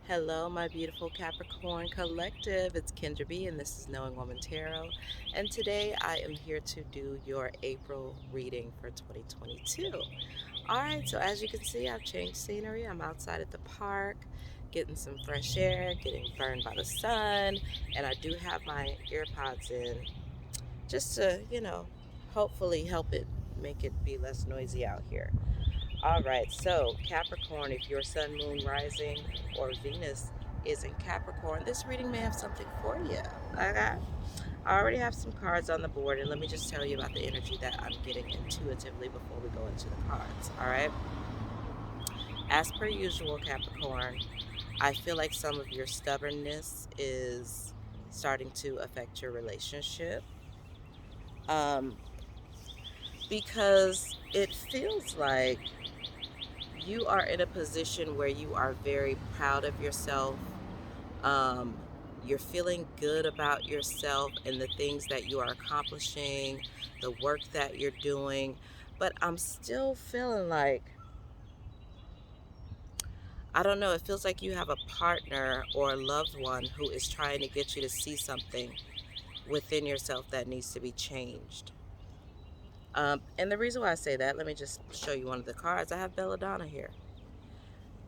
Hello, my beautiful Capricorn collective. It's Kendra B, and this is Knowing Woman Tarot. And today I am here to do your April reading for 2022. All right, so as you can see, I've changed scenery. I'm outside at the park, getting some fresh air, getting burned by the sun, and I do have my earpods in just to, hopefully help it make it be less noisy out here. All right, so Capricorn, if your sun, moon, rising, or Venus is in Capricorn, this reading may have something for you. Okay? I already have some cards on the board, and let me just tell you about the energy that I'm getting intuitively before we go into the cards. All right? As per usual, Capricorn, I feel like some of your stubbornness is starting to affect your relationship. Um, because it feels like you are in a position where you are very proud of yourself. Um, you're feeling good about yourself and the things that you are accomplishing, the work that you're doing. But I'm still feeling like, I don't know, it feels like you have a partner or a loved one who is trying to get you to see something within yourself that needs to be changed. And the reason why I say that, let me just show you one of the cards. I have Belladonna here.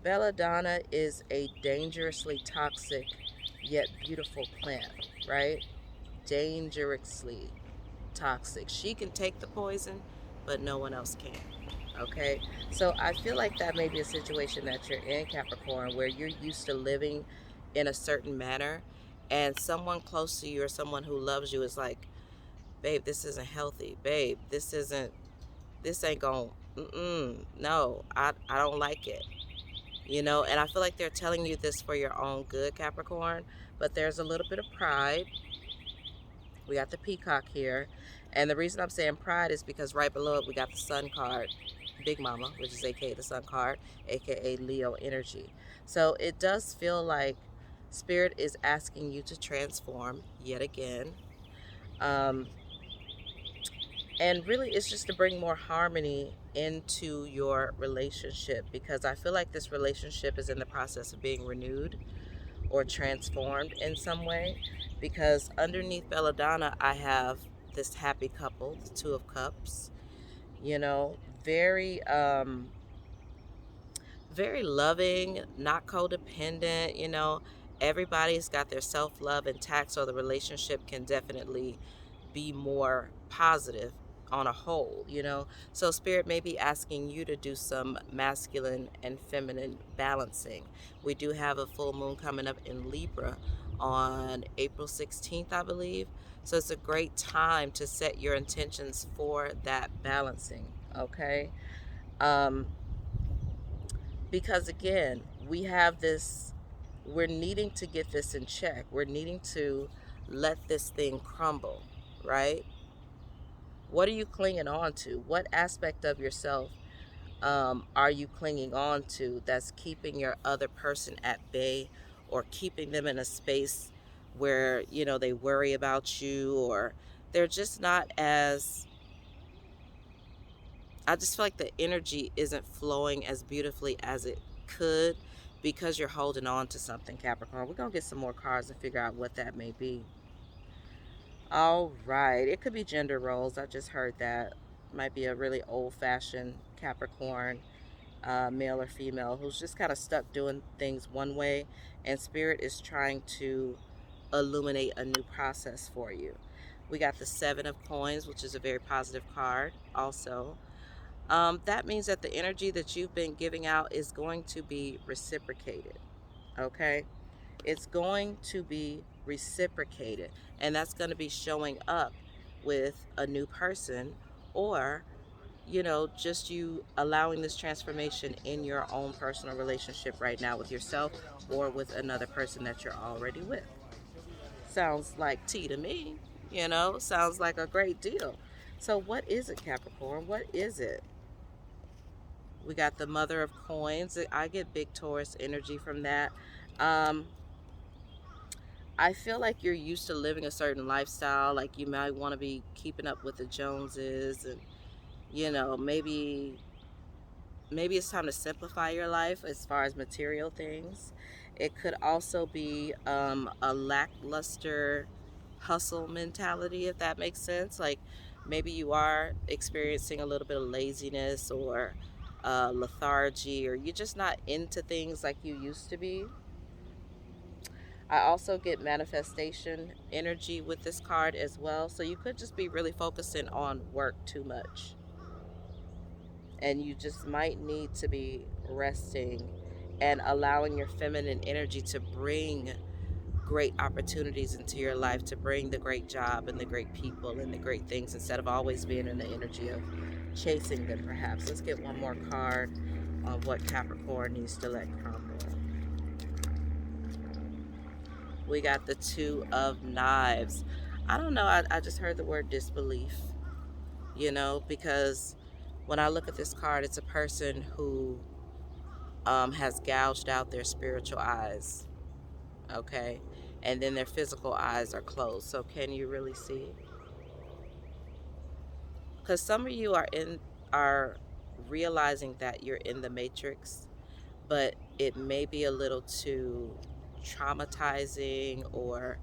Belladonna is a dangerously toxic yet beautiful plant, right? Dangerously toxic. She can take the poison, but no one else can. Okay? So I feel like that may be a situation that you're in, Capricorn, where you're used to living in a certain manner, and someone close to you or someone who loves you is like, babe, this isn't healthy. Babe, this ain't going, no, I don't like it. And I feel like they're telling you this for your own good, Capricorn, but there's a little bit of pride. We got the peacock here, and the reason I'm saying pride is because right below it we got the sun card, Big Mama, which is aka the sun card, aka Leo energy. So it does feel like spirit is asking you to transform yet again. um, and really it's just to bring more harmony into your relationship, because I feel like this relationship is in the process of being renewed or transformed in some way, because underneath Belladonna I have this happy couple, the Two of Cups, you know, very very loving, not codependent, everybody's got their self-love intact, so the relationship can definitely be more positive on a whole. So spirit may be asking you to do some masculine and feminine balancing. We do have a full moon coming up in Libra on April 16th, I believe. So it's a great time to set your intentions for that balancing, okay? Um, because again, we have this, we're needing to get this in check. We're needing to let this thing crumble, right? What are you clinging on to? What aspect of yourself are you clinging on to that's keeping your other person at bay, or keeping them in a space where, they worry about you, or they're just not as, I just feel like the energy isn't flowing as beautifully as it could, because you're holding on to something, Capricorn. We're going to get some more cards and figure out what that may be. All right. It could be gender roles. I just heard that. Might be a really old fashioned Capricorn, male or female, who's just kind of stuck doing things one way, and Spirit is trying to illuminate a new process for you. We got the Seven of Coins, which is a very positive card, also. That means that the energy that you've been giving out is going to be reciprocated. Okay? It's going to be reciprocated, and that's going to be showing up with a new person, or just you allowing this transformation in your own personal relationship right now with yourself, or with another person that you're already with. Sounds like tea to me. Sounds like a great deal. So what is it, Capricorn? What is it? We got the Mother of Coins. I get big Taurus energy from that. um I feel like you're used to living a certain lifestyle. Like you might want to be keeping up with the Joneses, and maybe it's time to simplify your life as far as material things. It could also be a lackluster hustle mentality, if that makes sense. Like maybe you are experiencing a little bit of laziness or lethargy, or you're just not into things like you used to be. I also get manifestation energy with this card as well. So you could just be really focusing on work too much. And you just might need to be resting and allowing your feminine energy to bring great opportunities into your life, to bring the great job and the great people and the great things, instead of always being in the energy of chasing them, perhaps. Let's get one more card on what Capricorn needs to let crumble. We got the Two of Knives. I don't know. I just heard the word disbelief, because when I look at this card, it's a person who has gouged out their spiritual eyes, okay? And then their physical eyes are closed. So can you really see? Because some of you are realizing that you're in the matrix, but it may be a little too traumatizing or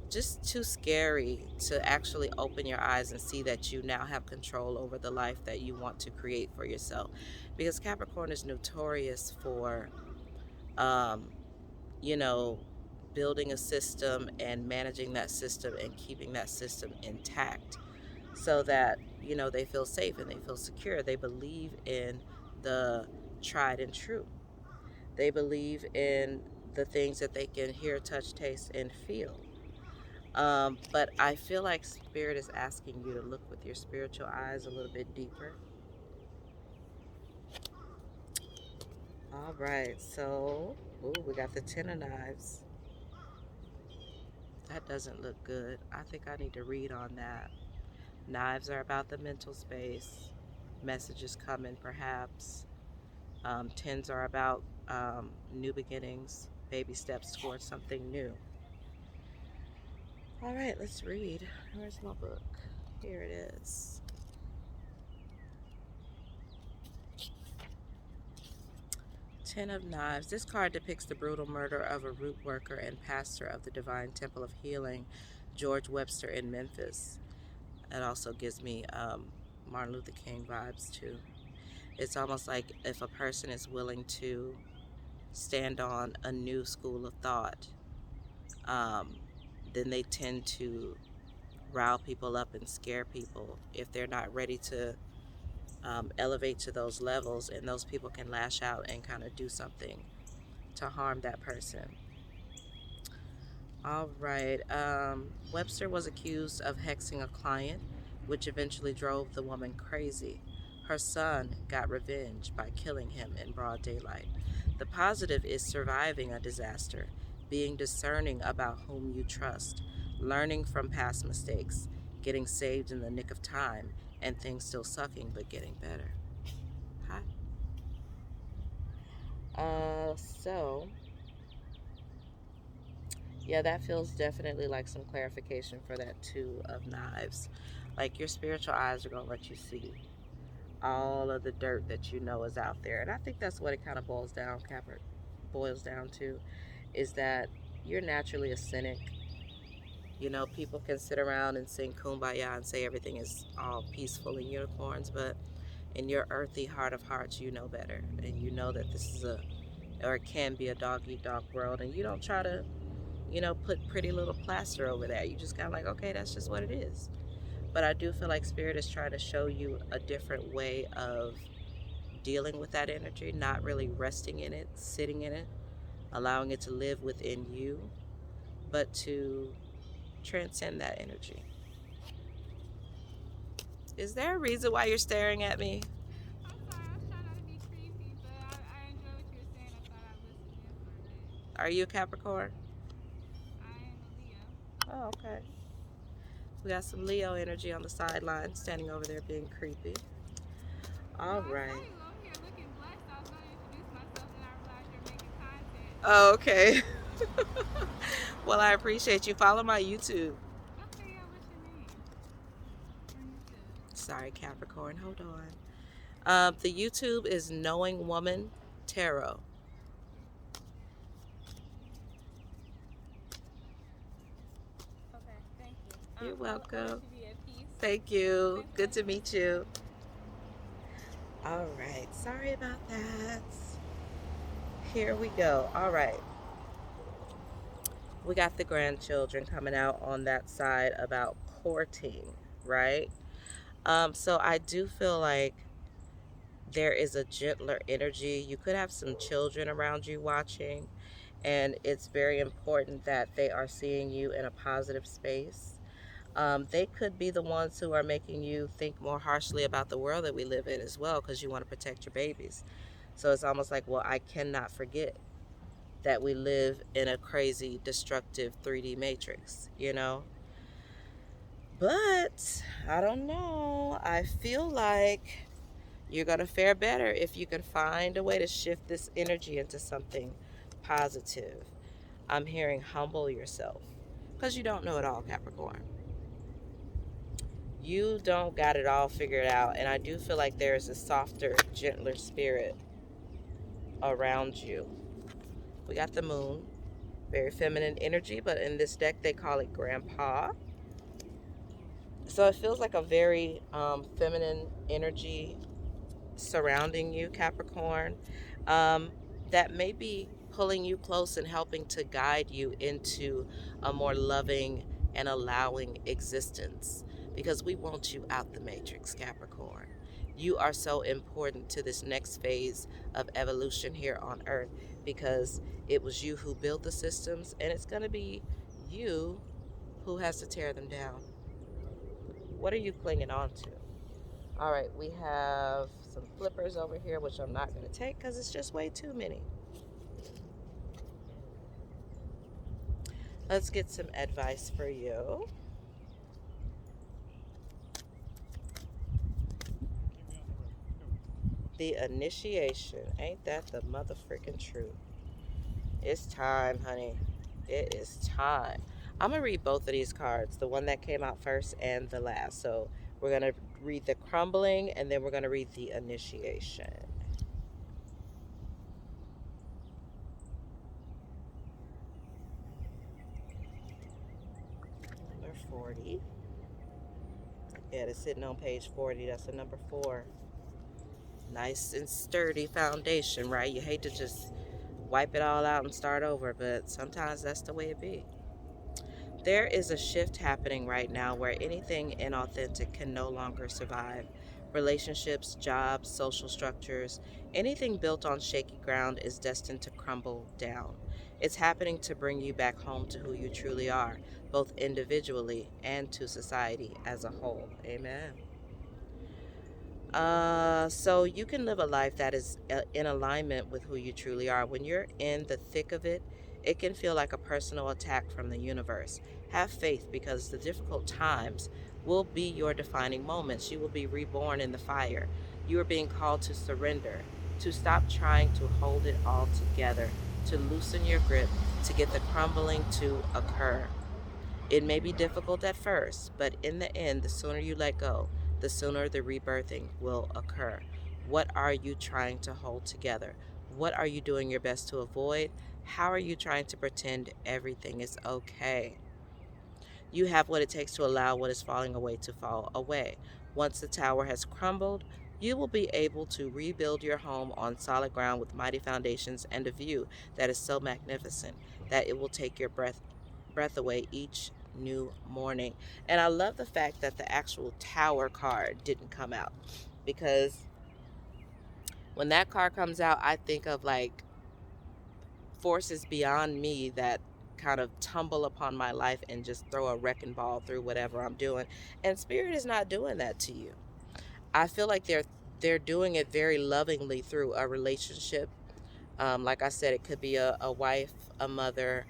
just too scary to actually open your eyes and see that you now have control over the life that you want to create for yourself. Because Capricorn is notorious for um, you know, building a system and managing that system and keeping that system intact so that, they feel safe and they feel secure. They believe in the tried and true. They believe in the things that they can hear, touch, taste, and feel. But I feel like Spirit is asking you to look with your spiritual eyes a little bit deeper. All right, so, we got the Ten of Knives. That doesn't look good. I think I need to read on that. Knives are about the mental space. Messages coming, perhaps. Tens are about new beginnings, baby steps towards something new. All right, let's read. Where's my book? Here it is. Ten of Knives. This card depicts the brutal murder of a root worker and pastor of the Divine Temple of Healing, George Webster, in Memphis. It also gives me Martin Luther King vibes too. It's almost like if a person is willing to stand on a new school of thought, um, then they tend to rile people up and scare people if they're not ready to elevate to those levels, and those people can lash out and kind of do something to harm that person. All right. Webster was accused of hexing a client, which eventually drove the woman crazy. Her son got revenge by killing him in broad daylight. The positive is surviving a disaster, being discerning about whom you trust, learning from past mistakes, getting saved in the nick of time, and things still sucking but getting better. Hi. So yeah, that feels definitely like some clarification for that Two of Knives. Like your spiritual eyes are going to let you see all of the dirt that you know is out there. And I think that's what it kind of boils down to, is that you're naturally a cynic. People can sit around and sing kumbaya and say everything is all peaceful and unicorns, but in your earthy heart of hearts, you know better. And you know that this is or it can be a dog eat dog world. And you don't try to put pretty little plaster over that. You just kind of like, okay, that's just what it is. But I do feel like Spirit is trying to show you a different way of dealing with that energy, not really resting in it, sitting in it, allowing it to live within you, but to transcend that energy. Is there a reason why you're staring at me? I'm sorry, I was trying not to be creepy, but I enjoy what you were saying. I thought I'd listen in for a bit. Are you a Capricorn? I am a Leo. Oh, okay. We got some Leo energy on the sideline, standing over there being creepy. No, All I saw right. you over here looking blessed. I was going to introduce myself, and I realized you're making content. Oh, okay. Well, I appreciate you. Follow my YouTube. Okay, yeah, what's your name on YouTube? Sorry, Capricorn. Hold on. The YouTube is Knowing Woman Tarot. You're I want welcome. you to be at peace. Thank you. Nice Good to talking to meet you. you. All right. Sorry about that. Here we go. All right. We got the grandchildren coming out on that side about courting, right? So I do feel like there is a gentler energy. You could have some children around you watching, and it's very important that they are seeing you in a positive space. They could be the ones who are making you think more harshly about the world that we live in as well because you want to protect your babies. So it's almost like, well, I cannot forget that we live in a crazy, destructive 3D matrix, you know? But I don't know. I feel like you're going to fare better if you can find a way to shift this energy into something positive. I'm hearing humble yourself because you don't know it all, Capricorn. You don't got it all figured out. And I do feel like there's a softer, gentler spirit around you. We got the moon, very feminine energy, but in this deck they call it grandpa. So it feels like a very feminine energy surrounding you, Capricorn, um, that may be pulling you close and helping to guide you into a more loving and allowing existence because we want you out the matrix, Capricorn. You are so important to this next phase of evolution here on Earth because it was you who built the systems and it's going to be you who has to tear them down. What are you clinging on to? All right, we have some flippers over here, which I'm not going to take because it's just way too many. Let's get some advice for you. The initiation. Ain't that the mother freaking truth? It's time, honey. It is time. I'm going to read both of these cards, the one that came out first and the last. So we're going to read the crumbling and then we're going to read the initiation. Number 40. Yeah, it's sitting on page 40. That's the number 4. Nice and sturdy foundation, right? You hate to just wipe it all out and start over, but sometimes that's the way it be. There is a shift happening right now where anything inauthentic can no longer survive. Relationships, jobs, social structures, anything built on shaky ground is destined to crumble down. It's happening to bring you back home to who you truly are, both individually and to society as a whole. Amen. So you can live a life that is in alignment with who you truly are. When you're in the thick of it, it can feel like a personal attack from the universe. Have faith because the difficult times will be your defining moments. You will be reborn in the fire. You are being called to surrender, to stop trying to hold it all together, to loosen your grip, to get the crumbling to occur. It may be difficult at first, but in the end, the sooner you let go, the sooner the rebirthing will occur. What are you trying to hold together? What are you doing your best to avoid? How are you trying to pretend everything is okay? You have what it takes to allow what is falling away to fall away. Once the tower has crumbled, you will be able to rebuild your home on solid ground with mighty foundations and a view that is so magnificent that it will take your breath away each new morning. And I love the fact that the actual tower card didn't come out because when that card comes out, I think of like forces beyond me that kind of tumble upon my life and just throw a wrecking ball through whatever I'm doing. And spirit is not doing that to you. I feel like they're doing it very lovingly through a relationship. Like I said, it could be a wife, a mother,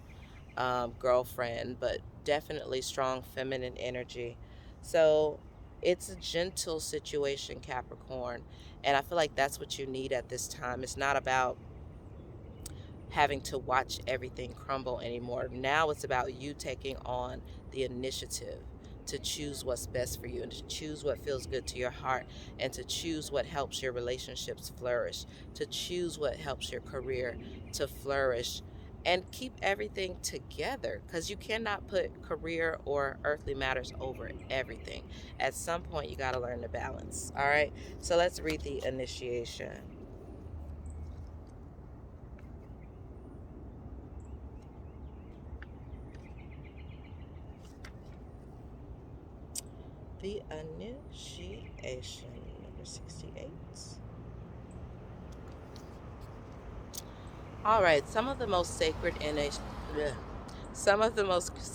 girlfriend, but definitely strong feminine energy. So it's a gentle situation, Capricorn. And I feel like that's what you need at this time. It's not about having to watch everything crumble anymore. Now it's about you taking on the initiative to choose what's best for you and to choose what feels good to your heart and to choose what helps your relationships flourish, to choose what helps your career to flourish and keep everything together, because you cannot put career or earthly matters over everything. At some point, you got to learn to balance. All right. So let's read the initiation. The initiation, number 68. All right. Some of the most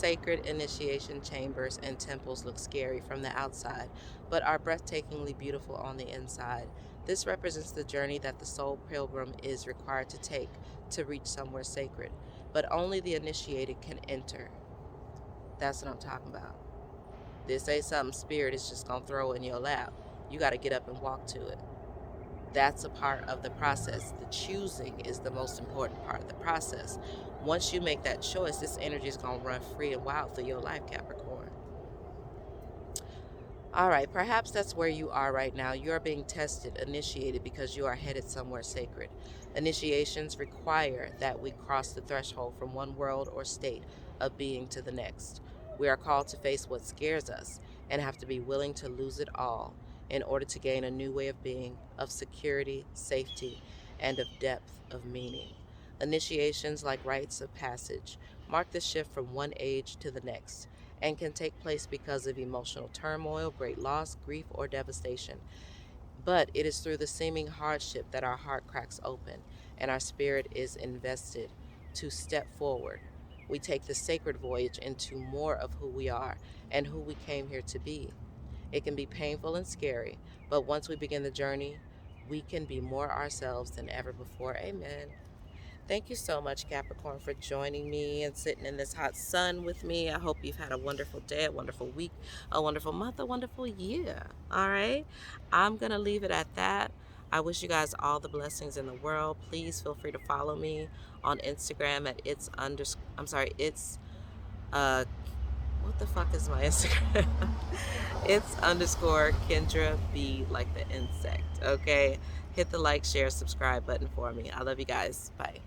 sacred initiation chambers and temples look scary from the outside, but are breathtakingly beautiful on the inside. This represents the journey that the soul pilgrim is required to take to reach somewhere sacred, but only the initiated can enter. That's what I'm talking about. This ain't something spirit is just gonna throw in your lap. You got to get up and walk to it. That's a part of the process. The choosing is the most important part of the process. Once you make that choice, this energy is going to run free and wild through your life, Capricorn. All right, perhaps that's where you are right now. You are being tested, initiated, because you are headed somewhere sacred. Initiations require that we cross the threshold from one world or state of being to the next. We are called to face what scares us and have to be willing to lose it all in order to gain a new way of being, of security, safety, and of depth of meaning. Initiations, like rites of passage, mark the shift from one age to the next and can take place because of emotional turmoil, great loss, grief, or devastation. But it is through the seeming hardship that our heart cracks open and our spirit is invested to step forward. We take the sacred voyage into more of who we are and who we came here to be. It can be painful and scary, but once we begin the journey, we can be more ourselves than ever before. Amen. Thank you so much, Capricorn, for joining me and sitting in this hot sun with me. I hope you've had a wonderful day, a wonderful week, a wonderful month, a wonderful year. All right. I'm going to leave it at that. I wish you guys all the blessings in the world. Please feel free to follow me on Instagram at uh, what the fuck is my Instagram? It's underscore Kendra B, like the insect. Okay. Hit the like, share, subscribe button for me. I love you guys. Bye.